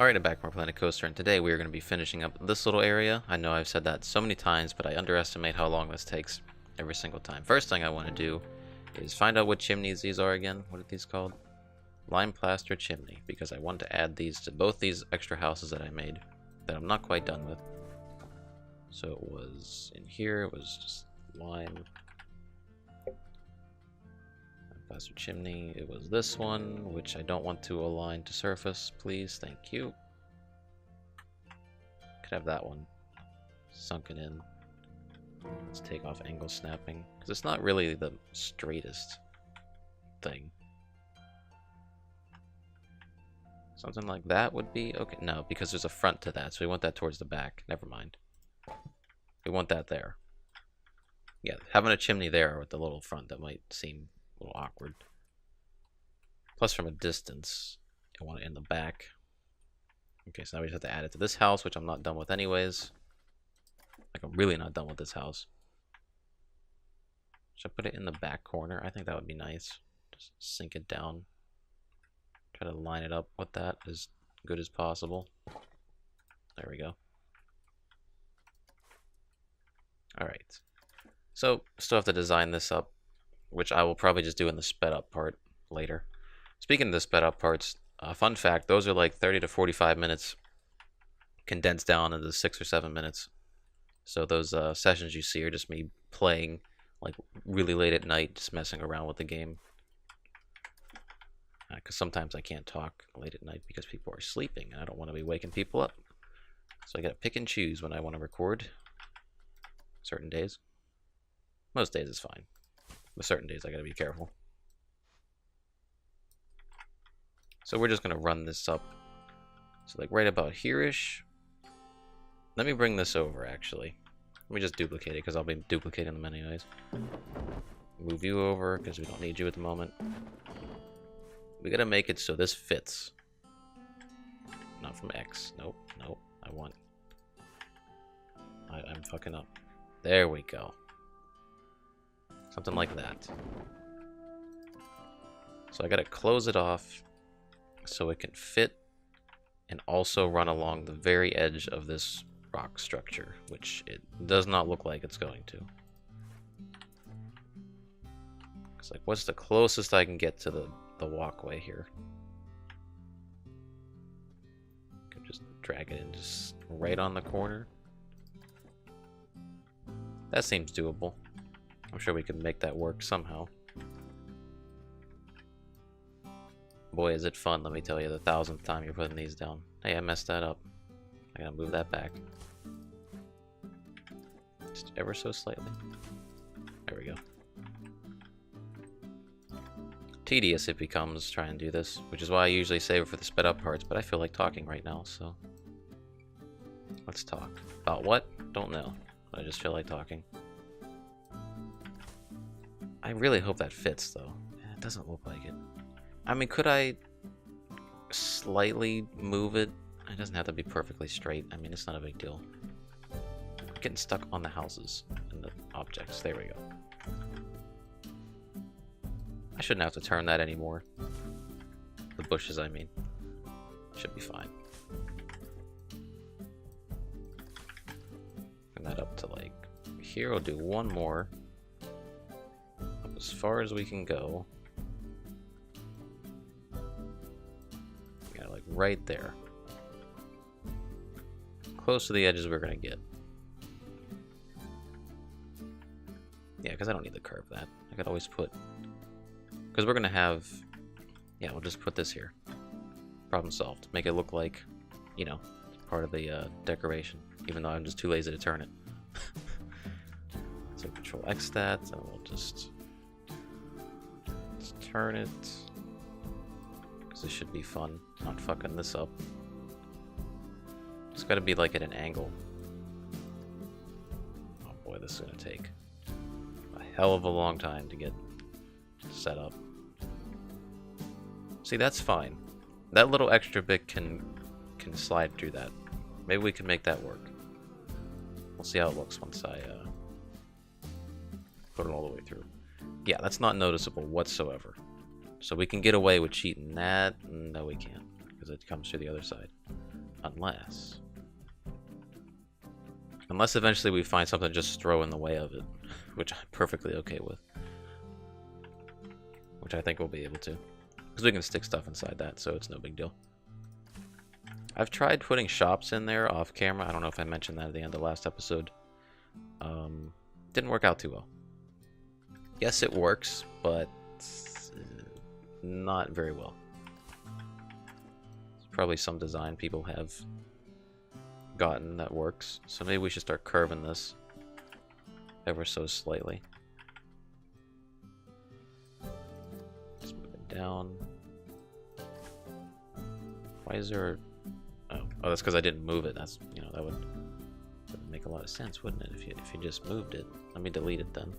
Alright, I'm back from Planet Coaster, and today we are going to be finishing up this little area. I know I've said that so many times, but I underestimate how long this takes every single time. First thing I want to do is find out what chimneys these are again. What are these called? Lime plaster chimney, because I want to add these to both these extra houses that I made that I'm not quite done with. So it was in here, it was just lime plaster chimney. It was this one, which I don't want to align to surface, please. Thank you. Could have that one sunken in. Let's take off angle snapping, because it's not really the straightest thing. Something like that would be okay. No, because there's a front to that, so we want that towards the back. Never mind. We want that there. Yeah, having a chimney there with the little front, that might seem a little awkward. Plus, from a distance, I want it in the back. Okay, so now we just have to add it to this house, which I'm not done with anyways. Like, I'm really not done with this house. Should I put it in the back corner? I think that would be nice. Just sink it down. Try to line it up with that as good as possible. There we go. Alright. So, still have to design this up, which I will probably just do in the sped up part later. Speaking of the sped up parts, fun fact, those are like 30 to 45 minutes condensed down into 6 or 7 minutes. So those sessions you see are just me playing like really late at night, just messing around with the game. Because sometimes I can't talk late at night because people are sleeping and I don't want to be waking people up. So I gotta pick and choose when I want to record. Certain days. Most days is fine. But certain days I gotta be careful. So we're just gonna run this up. So like right about here-ish. Let me bring this over actually. Let me just duplicate it because I'll be duplicating them anyways. Move you over because we don't need you at the moment. We gotta make it so this fits. Not from X. Nope, nope. I'm fucking up. There we go. Something like that. So I gotta close it off so it can fit and also run along the very edge of this rock structure, which it does not look like it's going to. It's like, what's the closest I can get to the walkway here? Can just drag it in just right on the corner. That seems doable. I'm sure we can make that work somehow. Boy, is it fun, let me tell you, the 1000th time you're putting these down. Hey, I messed that up. I gotta move that back. Just ever so slightly. There we go. Tedious it becomes trying to do this, which is why I usually save it for the sped up parts, but I feel like talking right now, so... Let's talk. About what? Don't know. But I just feel like talking. I really hope that fits, though. It doesn't look like it. I mean, could I slightly move it? It doesn't have to be perfectly straight. I mean, it's not a big deal. I'm getting stuck on the houses and the objects. There we go. I shouldn't have to turn that anymore. The bushes, I mean. Should be fine. Bring that up to like here. We'll do one more. Up as far as we can go. Yeah, like right there. Close to the edges we're gonna get. Yeah, because I don't need to curve that. I could always put... Because we're going to have... Yeah, we'll just put this here. Problem solved. Make it look like, you know, part of the decoration. Even though I'm just too lazy to turn it. So Control X that, and we'll just turn it. Because this should be fun. Not fucking this up. It's got to be like at an angle. Oh boy, this is going to take a hell of a long time to get set up. See, that's fine. That little extra bit can slide through that. Maybe we can make that work. We'll see how it looks once I put it all the way through. Yeah, that's not noticeable whatsoever. So we can get away with cheating that. No, we can't, because it comes through the other side. Unless eventually we find something to just throw in the way of it, which I'm perfectly okay with. Which I think we'll be able to. Because we can stick stuff inside that, so it's no big deal. I've tried putting shops in there off camera. I don't know if I mentioned that at the end of the last episode. Didn't work out too well. Yes, it works, but not very well. There's probably some design people have gotten that works. So maybe we should start curving this ever so slightly. Just move it down. Why is there... Oh, that's because I didn't move it. That's, you know, that would make a lot of sense, wouldn't it? If you just moved it. Let me delete it then.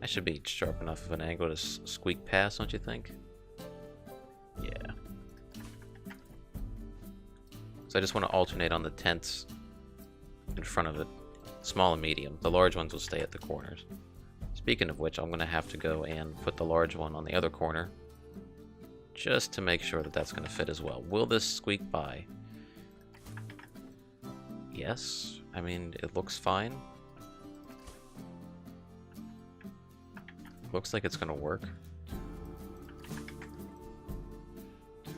I should be sharp enough of an angle to squeak past, don't you think? Yeah. So I just want to alternate on the tents in front of it. Small and medium. The large ones will stay at the corners. Speaking of which, I'm going to have to go and put the large one on the other corner. Just to make sure that that's going to fit as well. Will this squeak by? Yes. I mean, it looks fine. Looks like it's going to work.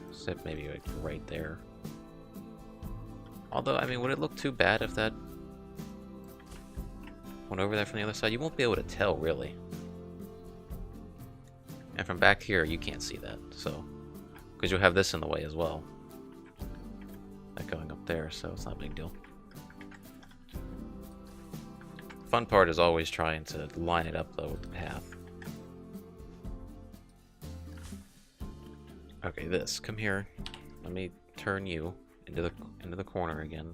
Except maybe like right there. Although, I mean, would it look too bad if that went over there from the other side? You won't be able to tell, really. And from back here, you can't see that, so... Because you'll have this in the way as well. That going up there, so it's not a big deal. Fun part is always trying to line it up, though, with the path. Okay, this. Come here. Let me turn you into the corner again.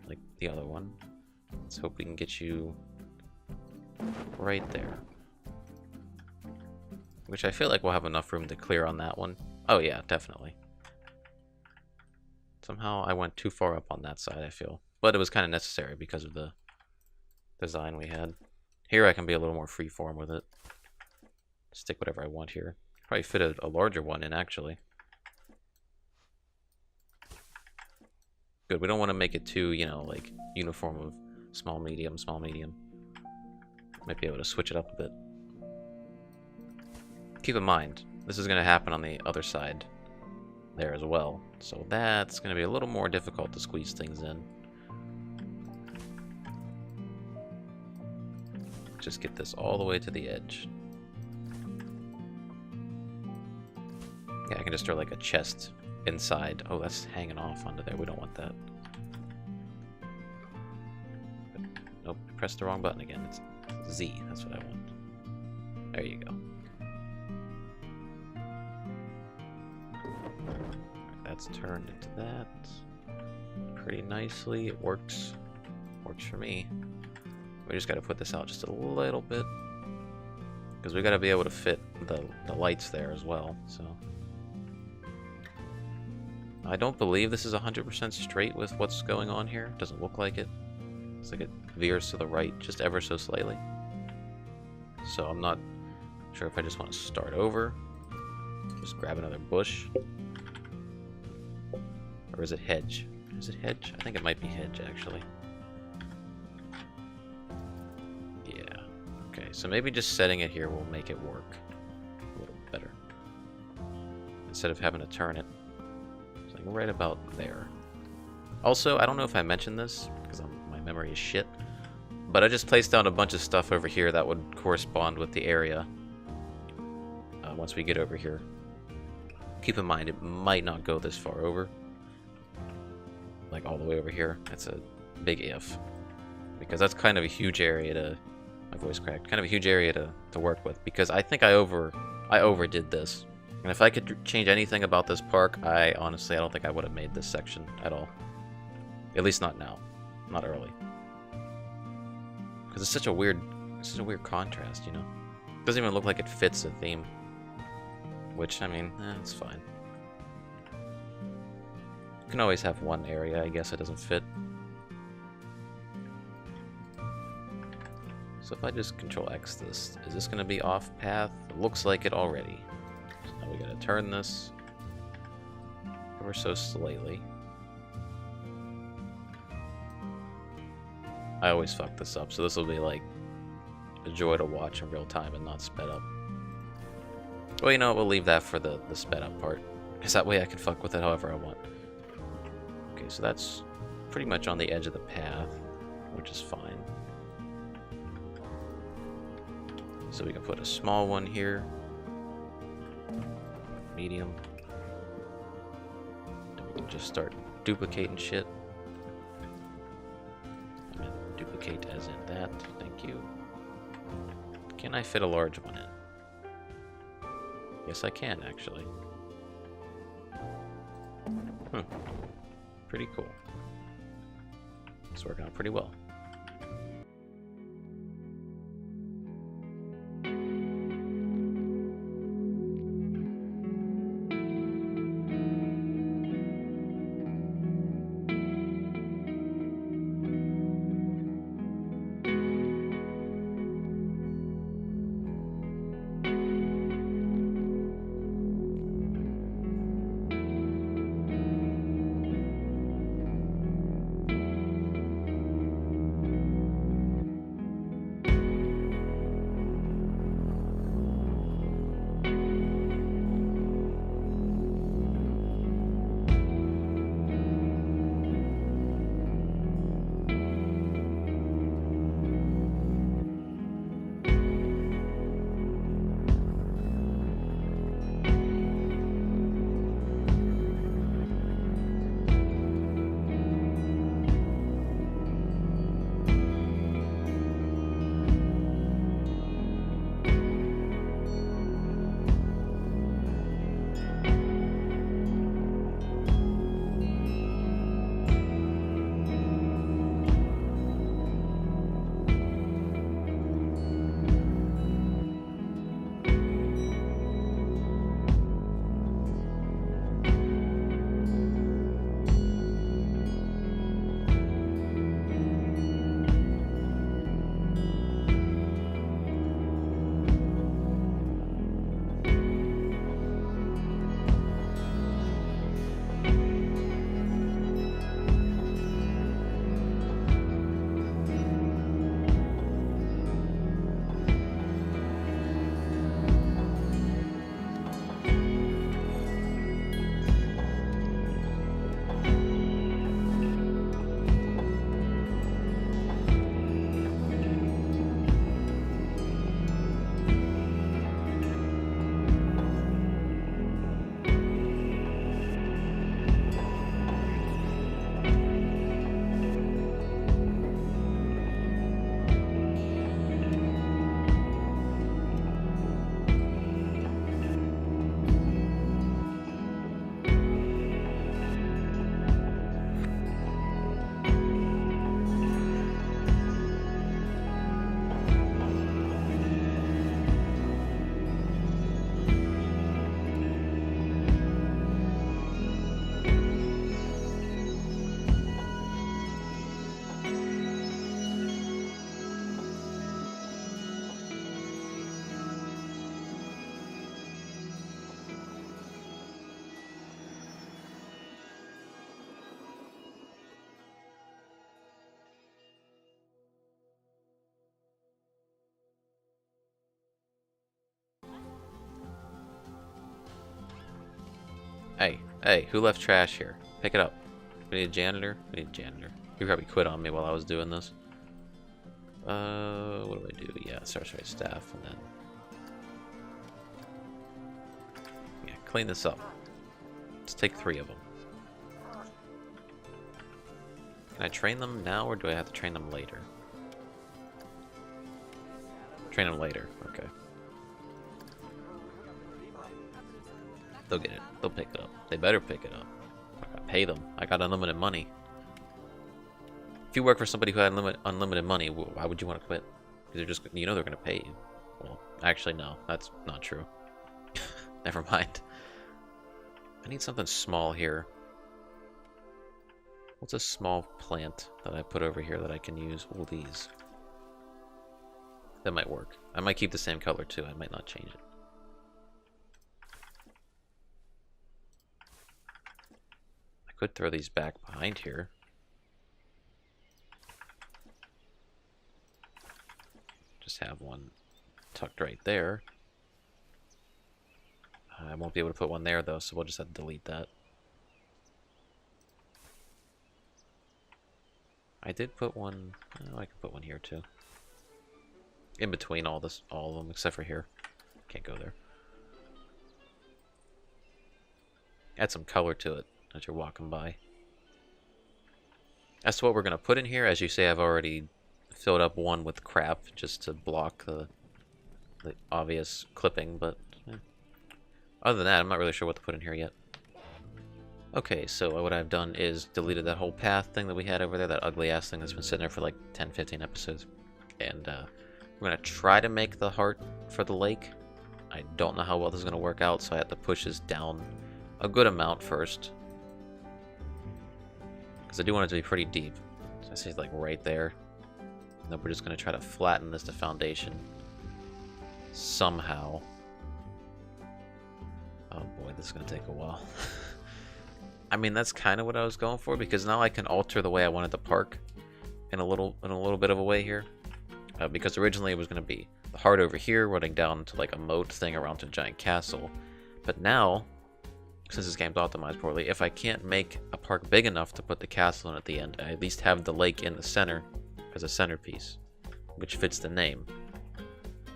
Like the other one. Let's hope we can get you right there. Which I feel like we'll have enough room to clear on that one. Oh yeah, definitely. Somehow I went too far up on that side, I feel. But it was kind of necessary because of the design we had. Here I can be a little more freeform with it. Stick whatever I want here. Probably fit a larger one in, actually. Good, we don't want to make it too, you know, like, uniform of small, medium, small, medium. Might be able to switch it up a bit. Keep in mind, this is going to happen on the other side there as well. So that's going to be a little more difficult to squeeze things in. Just get this all the way to the edge. Yeah, I can just throw like a chest inside. Oh, that's hanging off onto there. We don't want that. But, nope, press the wrong button again. It's Z. That's what I want. There you go. That's turned into that pretty nicely. It works. Works for me. We just got to put this out just a little bit because we got to be able to fit the lights there as well. So I don't believe this is 100% straight with what's going on here. It doesn't look like it. It's like it veers to the right just ever so slightly. So I'm not sure if I just want to start over. Just grab another bush. Or is it hedge? Is it hedge? I think it might be hedge, actually. Yeah. Okay, so maybe just setting it here will make it work a little better. Instead of having to turn it. It's like right about there. Also, I don't know if I mentioned this, because my memory is shit, but I just placed down a bunch of stuff over here that would correspond with the area once we get over here. Keep in mind, it might not go this far over. Like all the way over here. That's a big if. Because that's kind of a huge area to... My voice cracked. Kind of a huge area to work with. Because I think I overdid this. And if I could change anything about this park, honestly, I don't think I would have made this section at all. At least not now. Not early. Because it's such a weird contrast, you know? It doesn't even look like it fits the theme. Which, I mean, it's fine. You can always have one area, I guess, it doesn't fit. So if I just Control X this, is this going to be off path? It looks like it already. So now we got to turn this. ever so slightly. I always fuck this up, so this will be like a joy to watch in real time and not sped up. Well, you know what, we'll leave that for the sped up part, because that way I can fuck with it however I want. Okay, so that's pretty much on the edge of the path, which is fine. So we can put a small one here, medium, and we can just start duplicating shit. I mean, duplicate as in that, thank you. Can I fit a large one in? Yes, I can, actually. Pretty cool. It's working out pretty well. Hey, who left trash here? Pick it up. We need a janitor? We need a janitor. You probably quit on me while I was doing this. What do I do? Yeah, sorcery staff, and then... yeah, clean this up. Let's take 3 of them. Can I train them now, or do I have to train them later? Train them later, okay. They'll get it. They'll pick it up. They better pick it up. I gotta pay them. I got unlimited money. If you work for somebody who had unlimited money, why would you want to quit? Because they're just, you know, they're gonna pay you. Well, actually, no, that's not true. Never mind. I need something small here. What's a small plant that I put over here that I can use? All these. That might work. I might keep the same color too. I might not change it. Could throw these back behind here. Just have one tucked right there. I won't be able to put one there though, so we'll just have to delete that. I did put one. Oh, I can put one here too. In between all of them, except for here. Can't go there. Add some color to it as you're walking by. As to what we're gonna put in here, as you say, I've already filled up one with crap just to block the obvious clipping, but other than that, I'm not really sure what to put in here yet. Okay, so what I've done is deleted that whole path thing that we had over there, that ugly ass thing that's been sitting there for like 10-15 episodes. And we're gonna try to make the heart for the lake. I don't know how well this is gonna work out, so I have to push this down a good amount first. Because I do want it to be pretty deep. So I see like right there. And then we're just gonna try to flatten this to foundation somehow. Oh boy, this is gonna take a while. I mean, that's kind of what I was going for, because now I can alter the way I wanted to park in a little bit of a way here. Because originally it was going to be the heart over here running down to like a moat thing around to a giant castle. But now, since this game's optimized poorly, if I can't make a park big enough to put the castle in at the end, I at least have the lake in the center as a centerpiece, which fits the name.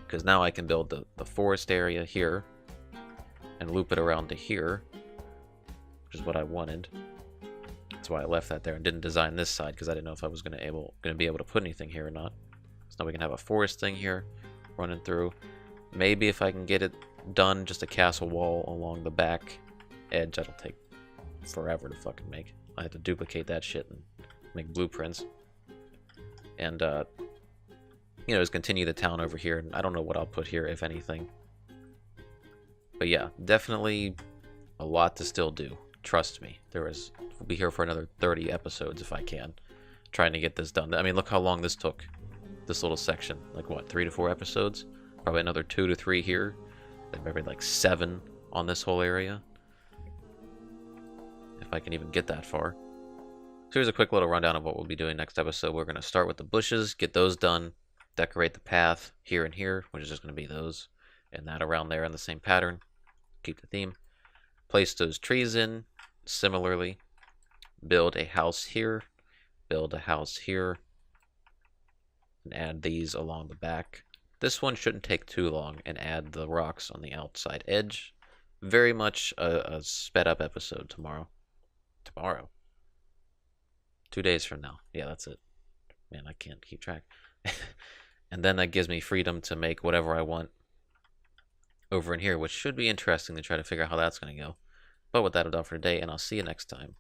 Because now I can build the forest area here and loop it around to here, which is what I wanted. That's why I left that there and didn't design this side, because I didn't know if I was gonna be able to put anything here or not. So now we can have a forest thing here running through. Maybe if I can get it done, just a castle wall along the back edge. That'll take forever to fucking make. I have to duplicate that shit and make blueprints. And you know, just continue the town over here. And I don't know what I'll put here, if anything. But yeah, definitely a lot to still do. Trust me. We'll be here for another 30 episodes if I can, trying to get this done. I mean, look how long this took. This little section. Like what, 3 to 4 episodes? Probably another 2 to 3 here. Then maybe like 7 on this whole area. If I can even get that far. So here's a quick little rundown of what we'll be doing next episode. We're going to start with the bushes, get those done, decorate the path here and here, which is just going to be those, and that around there in the same pattern. Keep the theme. Place those trees in similarly. Build a house here. Build a house here. And add these along the back. This one shouldn't take too long, and add the rocks on the outside edge. Very much a sped up episode tomorrow. Tomorrow? 2 days from now. Yeah, that's it. Man, I can't keep track. And then that gives me freedom to make whatever I want over in here, which should be interesting to try to figure out how that's going to go. But with that, I'm done for today, and I'll see you next time.